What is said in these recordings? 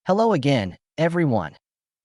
Hello again, everyone.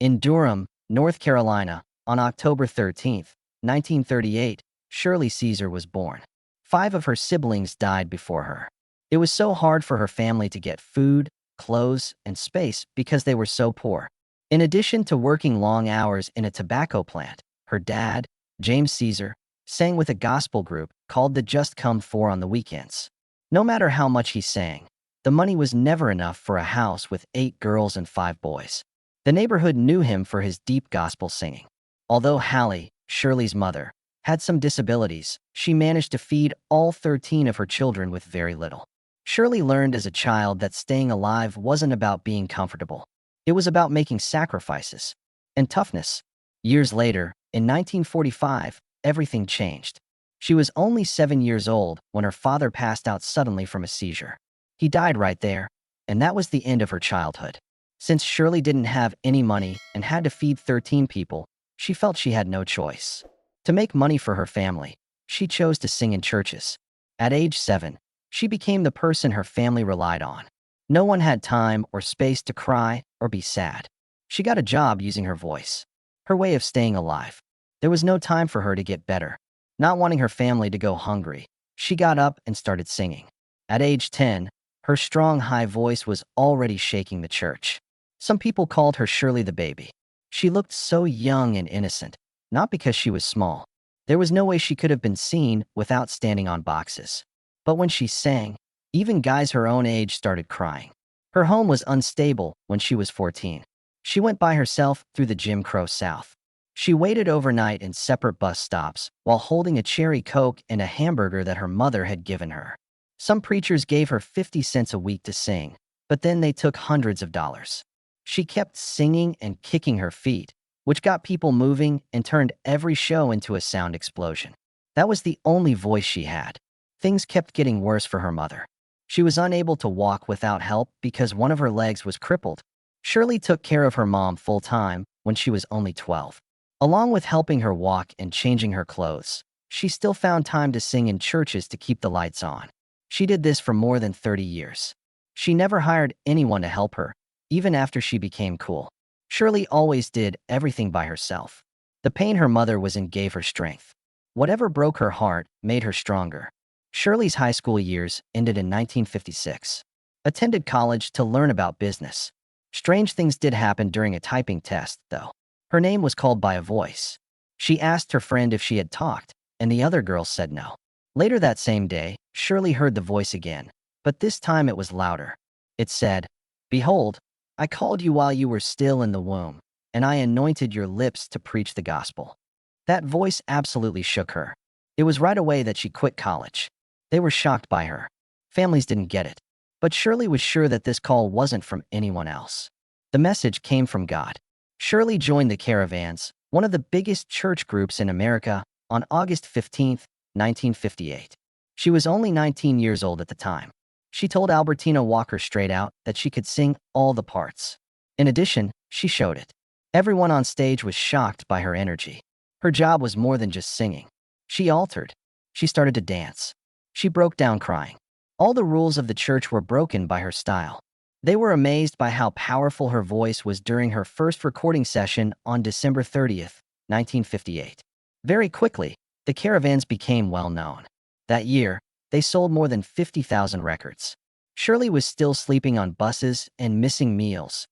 In Durham, North Carolina, on October 13th, 1938, Shirley Caesar was born. 5 of her siblings died before her. It was so hard for her family to get food, clothes, and space because they were so poor. In addition to working long hours in a tobacco plant, her dad, James Caesar, sang with a gospel group called the Just Come Four on the weekends. No matter how much he sang, the money was never enough for a house with 8 girls and 5 boys. The neighborhood knew him for his deep gospel singing. Although Hallie, Shirley's mother, had some disabilities, she managed to feed all 13 of her children with very little. Shirley learned as a child that staying alive wasn't about being comfortable. It was about making sacrifices and toughness. Years later, in 1945, everything changed. She was only 7 years old when her father passed out suddenly from a seizure. He died right there, and that was the end of her childhood. Since Shirley didn't have any money and had to feed 13 people, she felt she had no choice. To make money for her family, she chose to sing in churches. At age 7, she became the person her family relied on. No one had time or space to cry or be sad. She got a job using her voice, her way of staying alive. There was no time for her to get better. Not wanting her family to go hungry, she got up and started singing. At age 10, her strong, high voice was already shaking the church. Some people called her Shirley the baby. She looked so young and innocent, not because she was small. There was no way she could have been seen without standing on boxes. But when she sang, even guys her own age started crying. Her home was unstable when she was 14. She went by herself through the Jim Crow South. She waited overnight in separate bus stops while holding a cherry Coke and a hamburger that her mother had given her. Some preachers gave her 50 cents a week to sing, but then they took hundreds of dollars. She kept singing and kicking her feet, which got people moving and turned every show into a sound explosion. That was the only voice she had. Things kept getting worse for her mother. She was unable to walk without help because one of her legs was crippled. Shirley took care of her mom full-time when she was only 12. Along with helping her walk and changing her clothes, she still found time to sing in churches to keep the lights on. She did this for more than 30 years. She never hired anyone to help her, even after she became cool. Shirley always did everything by herself. The pain her mother was in gave her strength. Whatever broke her heart made her stronger. Shirley's high school years ended in 1956. Attended college to learn about business. Strange things did happen during a typing test, though. Her name was called by a voice. She asked her friend if she had talked, and the other girls said no. Later that same day, Shirley heard the voice again, but this time it was louder. It said, "Behold, I called you while you were still in the womb, and I anointed your lips to preach the gospel." That voice absolutely shook her. It was right away that she quit college. They were shocked by her. Families didn't get it. But Shirley was sure that this call wasn't from anyone else. The message came from God. Shirley joined the Caravans, one of the biggest church groups in America, on August 15th, 1958. She was only 19 years old at the time. She told Albertina Walker straight out that she could sing all the parts. In addition, she showed it. Everyone on stage was shocked by her energy. Her job was more than just singing. She altered. She started to dance. She broke down crying. All the rules of the church were broken by her style. They were amazed by how powerful her voice was during her first recording session on December 30th, 1958. Very quickly, the Caravans became well known. That year, they sold more than 50,000 records. Shirley was still sleeping on buses and missing meals,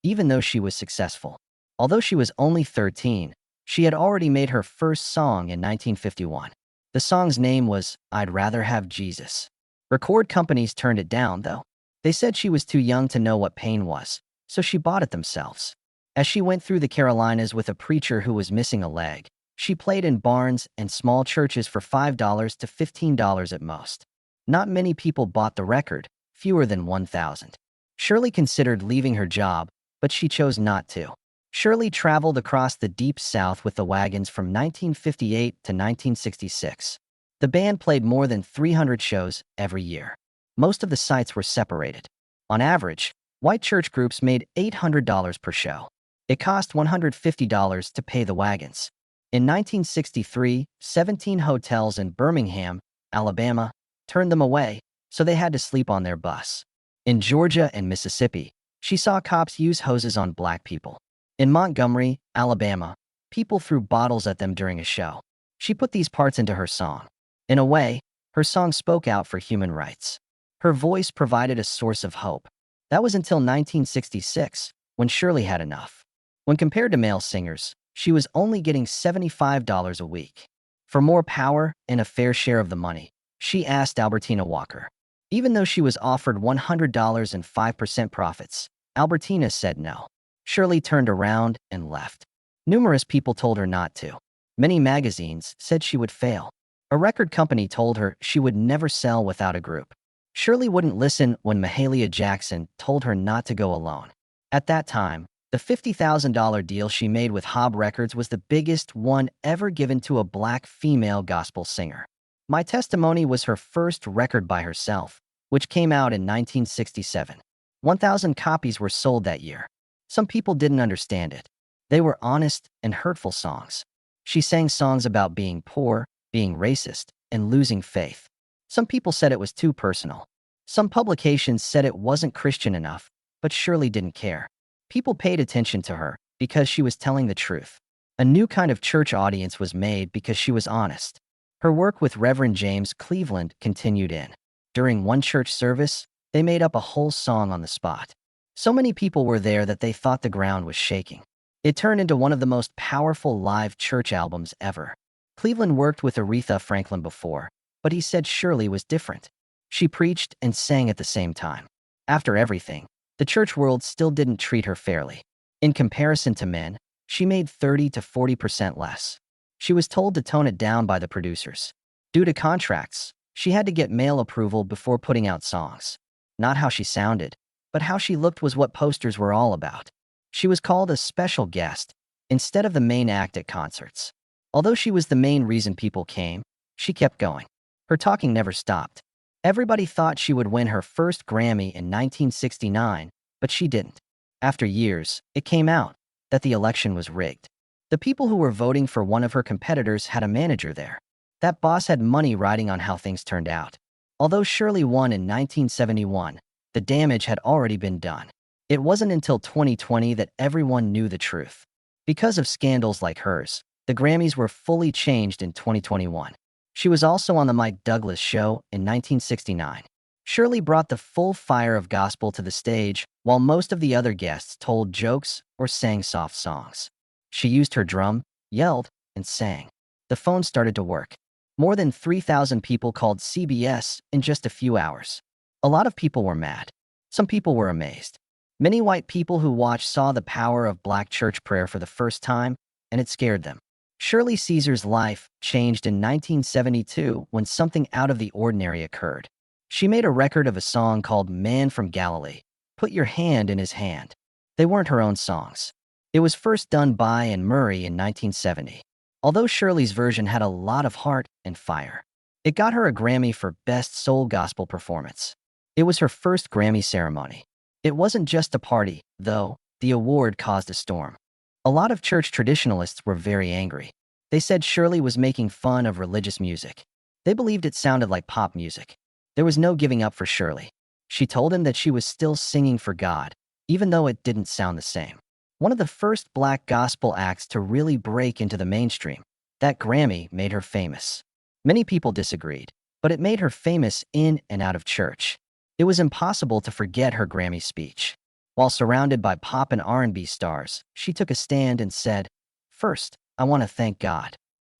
even though she was successful. Although she was only 13, she had already made her first song in 1951. The song's name was "I'd Rather Have Jesus." Record companies turned it down, though. They said she was too young to know what pain was, so she bought it themselves. As she went through the Carolinas with a preacher who was missing a leg, she played in barns and small churches for $5 to $15 at most. Not many people bought the record, fewer than 1,000. Shirley considered leaving her job, but she chose not to. Shirley traveled across the Deep South with the Wagons from 1958 to 1966. The band played more than 300 shows every year. Most of the sites were separated. On average, white church groups made $800 per show. It cost $150 to pay the Wagons. In 1963, 17 hotels in Birmingham, Alabama, turned them away, so they had to sleep on their bus. In Georgia and Mississippi, She saw cops use hoses on black people. In Montgomery, Alabama, people threw bottles at them during a show. She put these parts into her song. In a way, her song spoke out for human rights. Her voice provided a source of hope. That was until 1966, when Shirley had enough. When compared to male singers, she was only getting $75 a week. For more power and a fair share of the money, she asked Albertina Walker. Even though she was offered $100 and 5% profits, Albertina said no. Shirley turned around and left. Numerous people told her not to. Many magazines said she would fail. A record company told her she would never sell without a group. Shirley wouldn't listen when Mahalia Jackson told her not to go alone. At that time, the $50,000 deal she made with Hob Records was the biggest one ever given to a black female gospel singer. My Testimony was her first record by herself, which came out in 1967. 1,000 copies were sold that year. Some people didn't understand it. They were honest and hurtful songs. She sang songs about being poor, being racist, and losing faith. Some people said it was too personal. Some publications said it wasn't Christian enough, but Shirley didn't care. People paid attention to her because she was telling the truth. A new kind of church audience was made because she was honest. Her work with Reverend James Cleveland continued in. During one church service, they made up a whole song on the spot. So many people were there that they thought the ground was shaking. It turned into one of the most powerful live church albums ever. Cleveland worked with Aretha Franklin before, but he said Shirley was different. She preached and sang at the same time. After everything, the church world still didn't treat her fairly. In comparison to men, she made 30 to 40% less. She was told to tone it down by the producers. Due to contracts, she had to get male approval before putting out songs. Not how she sounded, but how she looked was what posters were all about. She was called a special guest instead of the main act at concerts. Although she was the main reason people came, she kept going. Her talking never stopped. Everybody thought she would win her first Grammy in 1969, but she didn't. After years, it came out that the election was rigged. The people who were voting for one of her competitors had a manager there. That boss had money riding on how things turned out. Although Shirley won in 1971, the damage had already been done. It wasn't until 2020 that everyone knew the truth. Because of scandals like hers, the Grammys were fully changed in 2021. She was also on the Mike Douglas Show in 1969. Shirley brought the full fire of gospel to the stage, while most of the other guests told jokes or sang soft songs. She used her drum, yelled, and sang. The phone started to work. More than 3,000 people called CBS in just a few hours. A lot of people were mad. Some people were amazed. Many white people who watched saw the power of black church prayer for the first time, and it scared them. Shirley Caesar's life changed in 1972 when something out of the ordinary occurred. She made a record of a song called Man from Galilee, Put Your Hand in His Hand. They weren't her own songs. It was first done by Anne Murray in 1970. Although Shirley's version had a lot of heart and fire, it got her a Grammy for Best Soul Gospel Performance. It was her first Grammy ceremony. It wasn't just a party, though. The award caused a storm. A lot of church traditionalists were very angry. They said Shirley was making fun of religious music. They believed it sounded like pop music. There was no giving up for Shirley. She told him that she was still singing for God, even though it didn't sound the same. One of the first black gospel acts to really break into the mainstream, that Grammy made her famous. Many people disagreed, but it made her famous in and out of church. It was impossible to forget her Grammy speech. While surrounded by pop and R&B stars, she took a stand and said, "First, I want to thank God."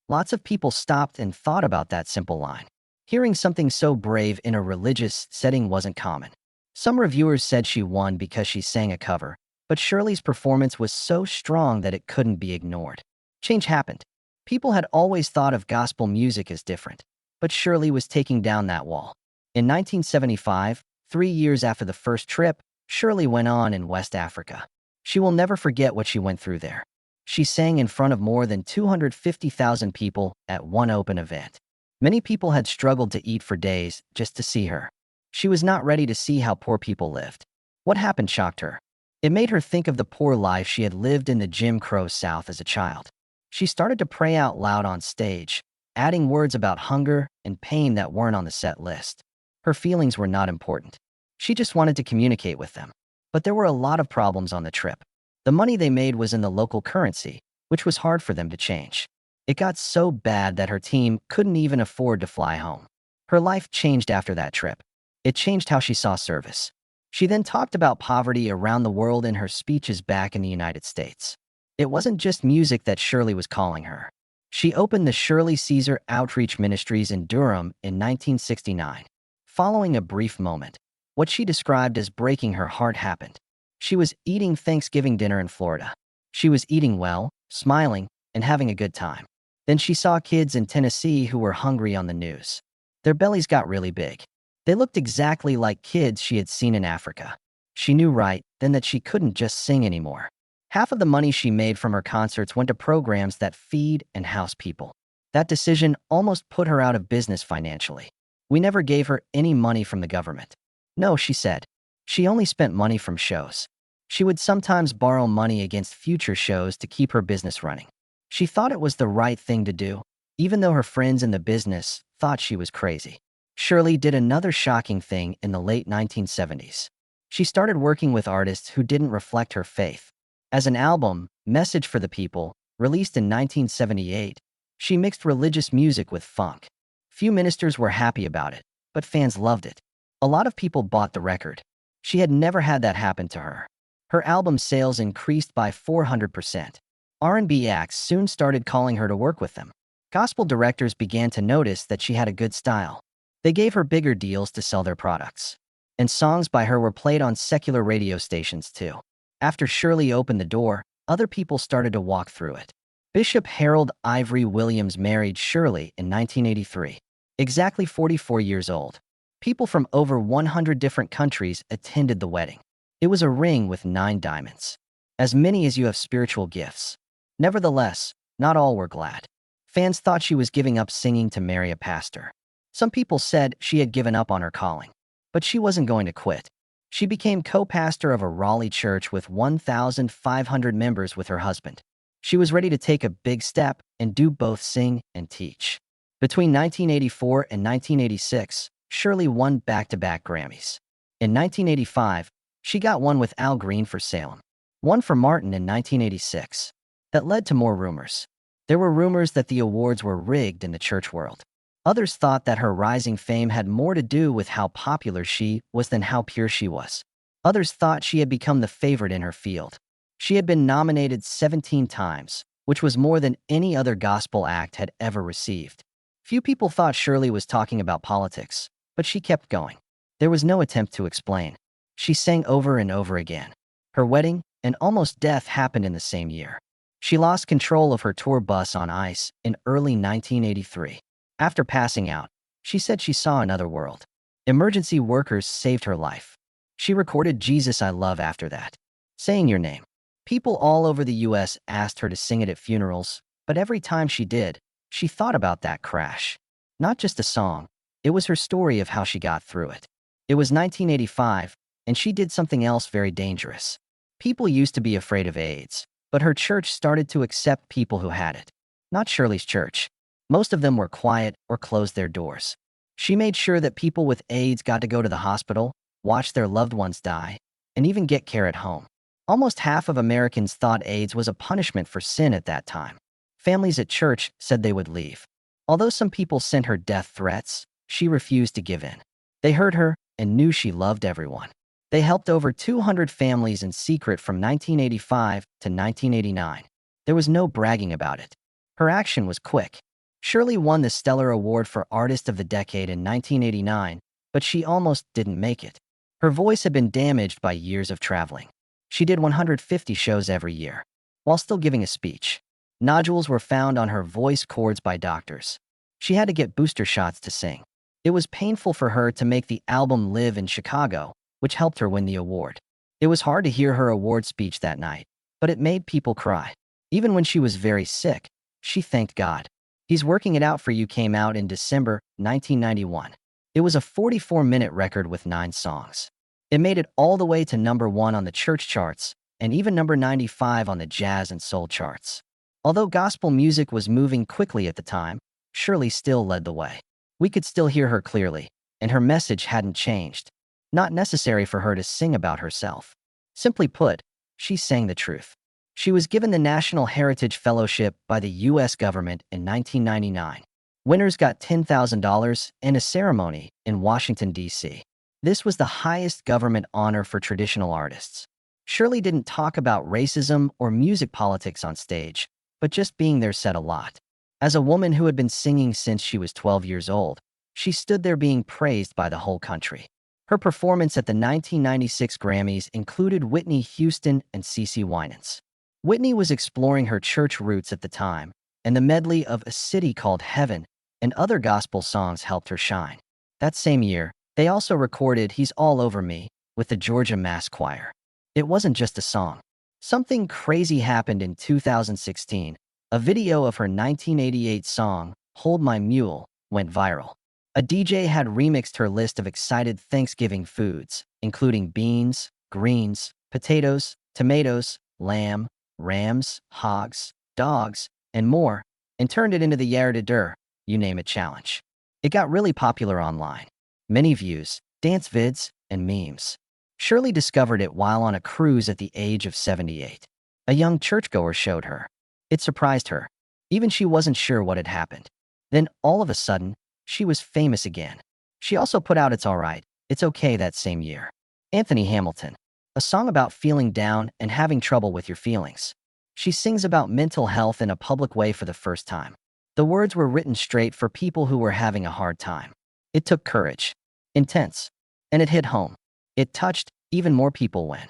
Lots of people stopped and thought about that simple line. Hearing something so brave in a religious setting wasn't common. Some reviewers said she won because she sang a cover, but Shirley's performance was so strong that it couldn't be ignored. Change happened. People had always thought of gospel music as different, but Shirley was taking down that wall. In 1975, 3 years after the first trip, Shirley went on in West Africa. She will never forget what she went through there. She sang in front of more than 250,000 people at one open event. Many people had struggled to eat for days just to see her. She was not ready to see how poor people lived. What happened shocked her. It made her think of the poor life she had lived in the Jim Crow South as a child. She started to pray out loud on stage, adding words about hunger and pain that weren't on the set list. Her feelings were not important. She just wanted to communicate with them. But there were a lot of problems on the trip. The money they made was in the local currency, which was hard for them to change. It got so bad that her team couldn't even afford to fly home. Her life changed after that trip. It changed how she saw service. She then talked about poverty around the world in her speeches back in the United States. It wasn't just music that Shirley was calling her. She opened the Shirley Caesar Outreach Ministries in Durham in 1969. Following a brief moment, what she described as breaking her heart happened. She was eating Thanksgiving dinner in Florida. She was eating well, smiling, and having a good time. Then she saw kids in Tennessee who were hungry on the news. Their bellies got really big. They looked exactly like kids she had seen in Africa. She knew right then that she couldn't just sing anymore. Half of the money she made from her concerts went to programs that feed and house people. That decision almost put her out of business financially. We never gave her any money from the government. No, she said. She only spent money from shows. She would sometimes borrow money against future shows to keep her business running. She thought it was the right thing to do, even though her friends in the business thought she was crazy. Shirley did another shocking thing in the late 1970s. She started working with artists who didn't reflect her faith. As an album, Message for the People, released in 1978, she mixed religious music with funk. Few ministers were happy about it, but fans loved it. A lot of people bought the record. She had never had that happen to her. Her album sales increased by 400%. R&B acts soon started calling her to work with them. Gospel directors began to notice that she had a good style. They gave her bigger deals to sell their products. And songs by her were played on secular radio stations too. After Shirley opened the door, other people started to walk through it. Bishop Harold Ivory Williams married Shirley in 1983. Exactly 44 years old. People from over 100 different countries attended the wedding. It was a ring with 9 diamonds. As many as you have spiritual gifts. Nevertheless, not all were glad. Fans thought she was giving up singing to marry a pastor. Some people said she had given up on her calling. But she wasn't going to quit. She became co-pastor of a Raleigh church with 1,500 members with her husband. She was ready to take a big step and do both sing and teach. Between 1984 and 1986, Shirley won back-to-back Grammys. In 1985, she got one with Al Green for Salem, one for Martin in 1986. That led to more rumors. There were rumors that the awards were rigged in the church world. Others thought that her rising fame had more to do with how popular she was than how pure she was. Others thought she had become the favorite in her field. She had been nominated 17 times, which was more than any other gospel act had ever received. Few people thought Shirley was talking about politics, but she kept going. There was no attempt to explain. She sang over and over again. Her wedding and almost death happened in the same year. She lost control of her tour bus on ice in early 1983. After passing out, she said she saw another world. Emergency workers saved her life. She recorded Jesus I Love after that, saying your name. People all over the U.S. asked her to sing it at funerals, but every time she did, she thought about that crash. Not just a song, it was her story of how she got through it. It was 1985, and she did something else very dangerous. People used to be afraid of AIDS, but her church started to accept people who had it. Not Shirley's church. Most of them were quiet or closed their doors. She made sure that people with AIDS got to go to the hospital, watch their loved ones die, and even get care at home. Almost half of Americans thought AIDS was a punishment for sin at that time. Families at church said they would leave. Although some people sent her death threats, she refused to give in. They heard her and knew she loved everyone. They helped over 200 families in secret from 1985 to 1989. There was no bragging about it. Her action was quick. Shirley won the Stellar Award for Artist of the Decade in 1989, but she almost didn't make it. Her voice had been damaged by years of traveling. She did 150 shows every year, while still giving a speech. Nodules were found on her voice cords by doctors. She had to get booster shots to sing. It was painful for her to make the album Live in Chicago, which helped her win the award. It was hard to hear her award speech that night, but it made people cry. Even when she was very sick, she thanked God. He's Working It Out for You came out in December 1991. It was a 44-minute record with 9 songs. It made it all the way to #1 on the church charts and even number 95 on the jazz and soul charts. Although gospel music was moving quickly at the time, Shirley still led the way. We could still hear her clearly, and her message hadn't changed. Not necessary for her to sing about herself. Simply put, she sang the truth. She was given the National Heritage Fellowship by the U.S. government in 1999. Winners got $10,000 and a ceremony in Washington, D.C. This was the highest government honor for traditional artists. Shirley didn't talk about racism or music politics on stage, but just being there said a lot. As a woman who had been singing since she was 12 years old, she stood there being praised by the whole country. Her performance at the 1996 Grammys included Whitney Houston and CeCe Winans. Whitney was exploring her church roots at the time, and the medley of A City Called Heaven and other gospel songs helped her shine. That same year, they also recorded He's All Over Me with the Georgia Mass Choir. It wasn't just a song. Something crazy happened in 2016. A video of her 1988 song, Hold My Mule, went viral. A DJ had remixed her list of excited Thanksgiving foods, including beans, greens, potatoes, tomatoes, lamb, rams, hogs, dogs, and more, and turned it into the Yare de Dur, you name it challenge. It got really popular online. Many views, dance vids, and memes. Shirley discovered it while on a cruise at the age of 78. A young churchgoer showed her. It surprised her. Even she wasn't sure what had happened. Then, all of a sudden, she was famous again. She also put out It's Alright, It's Okay that same year. Anthony Hamilton. A song about feeling down and having trouble with your feelings. She sings about mental health in a public way for the first time. The words were written straight for people who were having a hard time. It took courage. Intense. And it hit home. It touched even more people when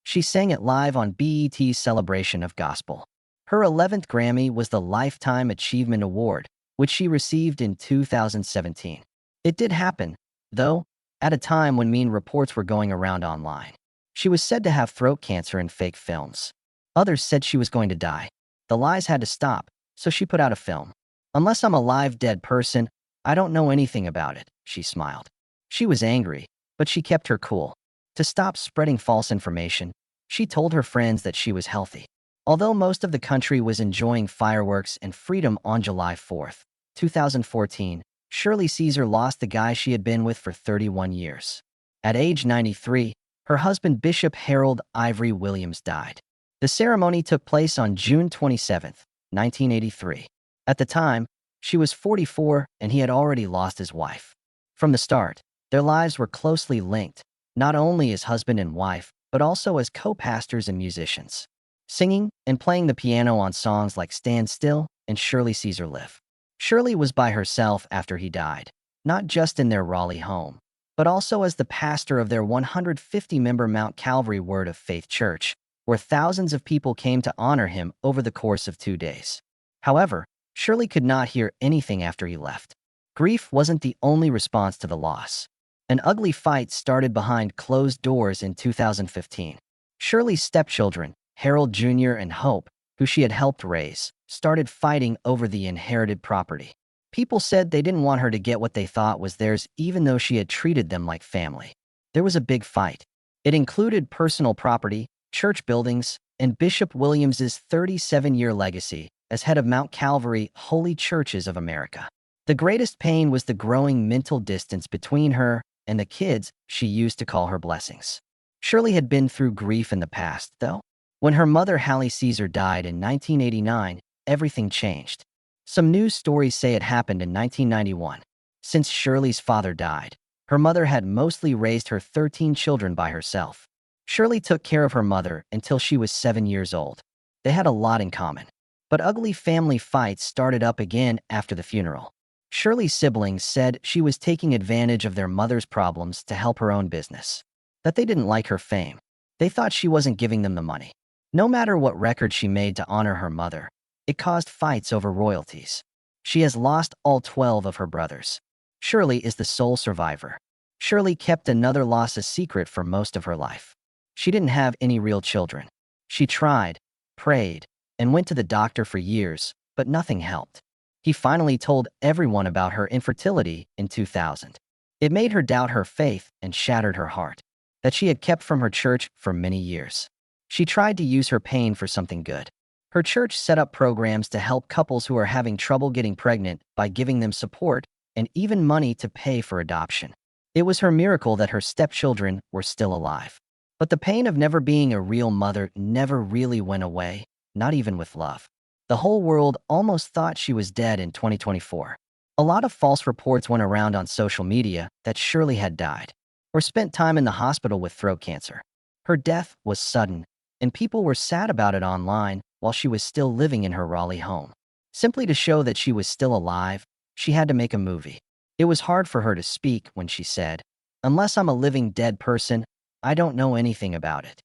she sang it live on BET's Celebration of Gospel. Her 11th Grammy was the Lifetime Achievement Award, which she received in 2017. It did happen, though, at a time when mean reports were going around online. She was said to have throat cancer and fake films. Others said she was going to die. The lies had to stop, so she put out a film. Unless I'm a live dead person, I don't know anything about it, she smiled. She was angry, but she kept her cool. To stop spreading false information, she told her friends that she was healthy. Although most of the country was enjoying fireworks and freedom on July 4, 2014, Shirley Caesar lost the guy she had been with for 31 years. At age 93, her husband Bishop Harold Ivory Williams died. The ceremony took place on June 27, 1983. At the time, she was 44 and he had already lost his wife. From the start, their lives were closely linked, not only as husband and wife, but also as co-pastors and musicians, singing and playing the piano on songs like Stand Still and Shirley Caesar Live. Shirley was by herself after he died, not just in their Raleigh home, but also as the pastor of their 150-member Mount Calvary Word of Faith Church, where thousands of people came to honor him over the course of 2 days. However, Shirley could not hear anything after he left. Grief wasn't the only response to the loss. An ugly fight started behind closed doors in 2015. Shirley's stepchildren, Harold Jr. and Hope, who she had helped raise, started fighting over the inherited property. People said they didn't want her to get what they thought was theirs even though she had treated them like family. There was a big fight. It included personal property, church buildings, and Bishop Williams's 37-year legacy as head of Mount Calvary Holy Churches of America. The greatest pain was the growing mental distance between her and the kids she used to call her blessings. Shirley had been through grief in the past, though. When her mother Hallie Caesar died in 1989, everything changed. Some news stories say it happened in 1991. Since Shirley's father died, her mother had mostly raised her 13 children by herself. Shirley took care of her mother until she was 7 years old. They had a lot in common. But ugly family fights started up again after the funeral. Shirley's siblings said she was taking advantage of their mother's problems to help her own business. That they didn't like her fame. They thought she wasn't giving them the money. No matter what record she made to honor her mother, it caused fights over royalties. She has lost all 12 of her brothers. Shirley is the sole survivor. Shirley kept another loss a secret for most of her life. She didn't have any real children. She tried, prayed, and went to the doctor for years, but nothing helped. He finally told everyone about her infertility in 2000. It made her doubt her faith and shattered her heart, that she had kept from her church for many years. She tried to use her pain for something good. Her church set up programs to help couples who are having trouble getting pregnant by giving them support and even money to pay for adoption. It was her miracle that her stepchildren were still alive. But the pain of never being a real mother never really went away, not even with love. The whole world almost thought she was dead in 2024. A lot of false reports went around on social media that Shirley had died or spent time in the hospital with throat cancer. Her death was sudden, and people were sad about it online while she was still living in her Raleigh home. Simply to show that she was still alive, she had to make a movie. It was hard for her to speak when she said, "Unless I'm a living dead person, I don't know anything about it."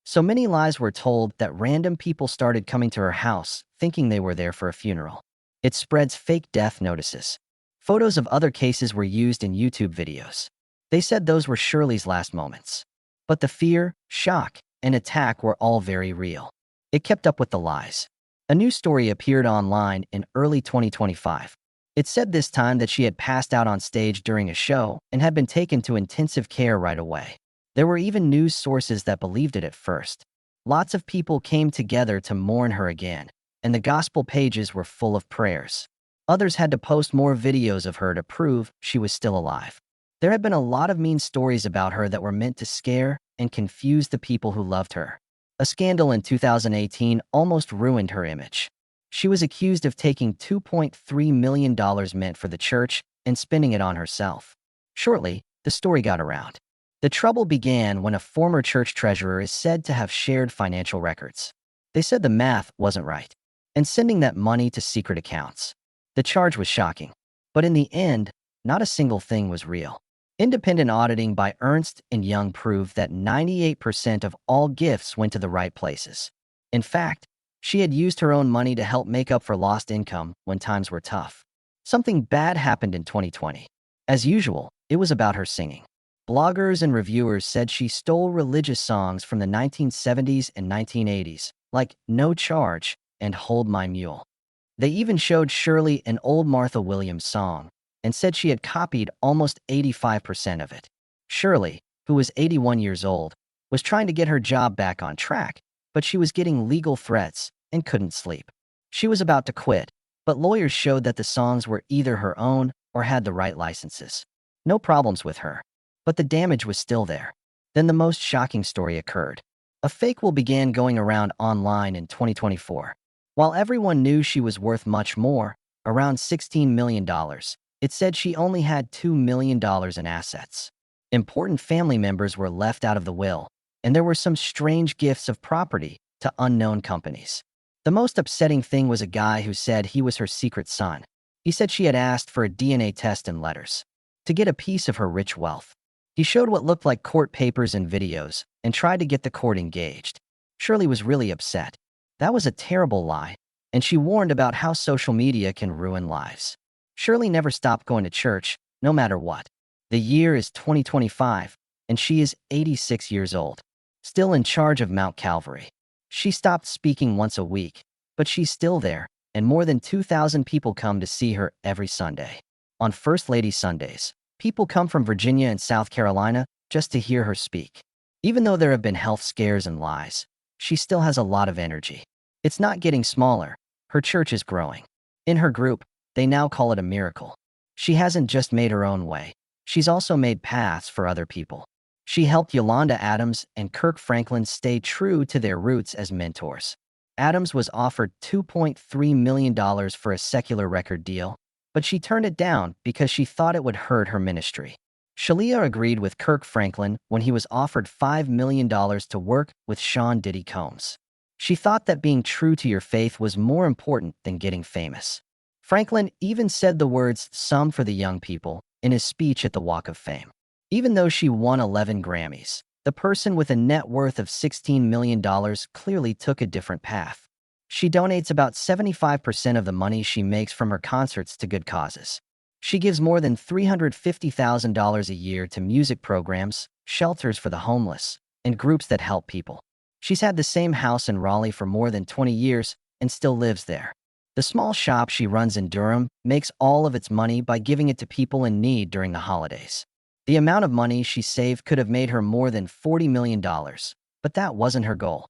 So many lies were told that random people started coming to her house thinking they were there for a funeral. It spreads fake death notices. Photos of other cases were used in YouTube videos. They said those were Shirley's last moments. But the fear, shock, and attack were all very real. It kept up with the lies. A new story appeared online in early 2025. It said this time that she had passed out on stage during a show and had been taken to intensive care right away. There were even news sources that believed it at first. Lots of people came together to mourn her again, and the gospel pages were full of prayers. Others had to post more videos of her to prove she was still alive. There had been a lot of mean stories about her that were meant to scare and confuse the people who loved her. A scandal in 2018 almost ruined her image. She was accused of taking $2.3 million meant for the church and spending it on herself. Shortly, the story got around. The trouble began when a former church treasurer is said to have shared financial records. They said the math wasn't right, and sending that money to secret accounts. The charge was shocking, but in the end, not a single thing was real. Independent auditing by Ernst & Young proved that 98% of all gifts went to the right places. In fact, she had used her own money to help make up for lost income when times were tough. Something bad happened in 2020. As usual, it was about her singing. Bloggers and reviewers said she stole religious songs from the 1970s and 1980s, like "No Charge" and "Hold My Mule." They even showed Shirley an old Martha Williams song and said she had copied almost 85% of it. Shirley, who was 81 years old, was trying to get her job back on track, but she was getting legal threats and couldn't sleep. She was about to quit, but lawyers showed that the songs were either her own or had the right licenses. No problems with her. But the damage was still there. Then the most shocking story occurred. A fake will began going around online in 2024. While everyone knew she was worth much more, around $16 million, it said she only had $2 million in assets. Important family members were left out of the will, and there were some strange gifts of property to unknown companies. The most upsetting thing was a guy who said he was her secret son. He said she had asked for a DNA test and letters to get a piece of her rich wealth. He showed what looked like court papers and videos and tried to get the court engaged. Shirley was really upset. That was a terrible lie, and she warned about how social media can ruin lives. Shirley never stopped going to church, no matter what. The year is 2025, and she is 86 years old, still in charge of Mount Calvary. She stopped speaking once a week, but she's still there, and more than 2,000 people come to see her every Sunday. On First Lady Sundays, people come from Virginia and South Carolina just to hear her speak. Even though there have been health scares and lies, she still has a lot of energy. It's not getting smaller. Her church is growing. In her group, they now call it a miracle. She hasn't just made her own way. She's also made paths for other people. She helped Yolanda Adams and Kirk Franklin stay true to their roots as mentors. Adams was offered $2.3 million for a secular record deal, but she turned it down because she thought it would hurt her ministry. Shalia agreed with Kirk Franklin when he was offered $5 million to work with Sean Diddy Combs. She thought that being true to your faith was more important than getting famous. Franklin even said the words "some for the young people" in his speech at the Walk of Fame. Even though she won 11 Grammys, the person with a net worth of $16 million clearly took a different path. She donates about 75% of the money she makes from her concerts to good causes. She gives more than $350,000 a year to music programs, shelters for the homeless, and groups that help people. She's had the same house in Raleigh for more than 20 years and still lives there. The small shop she runs in Durham makes all of its money by giving it to people in need during the holidays. The amount of money she saved could have made her more than $40 million, but that wasn't her goal.